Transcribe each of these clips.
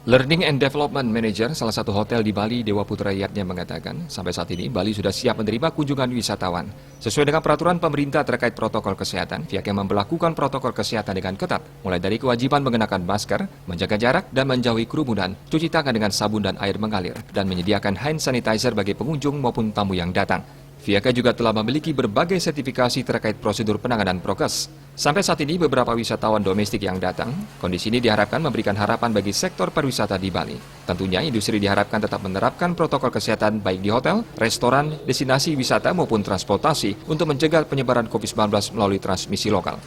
Learning and Development Manager salah satu hotel di Bali, Dewa Putra Yatnya mengatakan, sampai saat ini Bali sudah siap menerima kunjungan wisatawan. Sesuai dengan peraturan pemerintah terkait protokol kesehatan, pihaknya memberlakukan protokol kesehatan dengan ketat, mulai dari kewajiban mengenakan masker, menjaga jarak, dan menjauhi kerumunan, cuci tangan dengan sabun dan air mengalir, dan menyediakan hand sanitizer bagi pengunjung maupun tamu yang datang. Pihaknya juga telah memiliki berbagai sertifikasi terkait prosedur penanganan prokes. Sampai saat ini beberapa wisatawan domestik yang datang, kondisi ini diharapkan memberikan harapan bagi sektor pariwisata di Bali. Tentunya industri diharapkan tetap menerapkan protokol kesehatan baik di hotel, restoran, destinasi wisata maupun transportasi untuk mencegah penyebaran COVID-19 melalui transmisi lokal.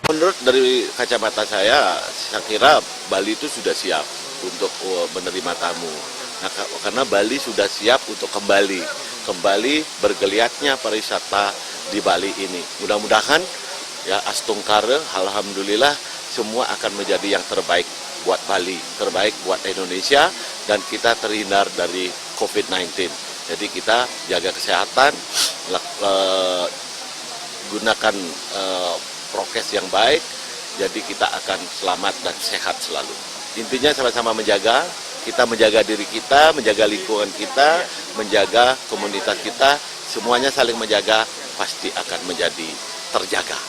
Menurut dari kacamata saya kira Bali itu sudah siap untuk menerima tamu. Nah, karena Bali sudah siap untuk kembali bergeliatnya pariwisata di Bali ini. Mudah-mudahan ya Astungkare, alhamdulillah semua akan menjadi yang terbaik buat Bali, terbaik buat Indonesia, dan kita terhindar dari COVID-19. Jadi kita jaga kesehatan, gunakan prokes yang baik, jadi kita akan selamat dan sehat selalu. Intinya sama-sama menjaga, kita menjaga diri kita, menjaga lingkungan kita, menjaga komunitas kita, semuanya saling menjaga, pasti akan menjadi terjaga.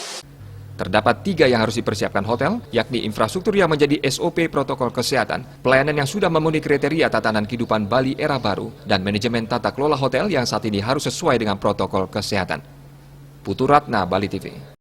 Terdapat 3 yang harus dipersiapkan hotel, yakni infrastruktur yang menjadi SOP protokol kesehatan, pelayanan yang sudah memenuhi kriteria tatanan kehidupan Bali era baru, dan manajemen tata kelola hotel yang saat ini harus sesuai dengan protokol kesehatan. Putu Ratna, Bali TV.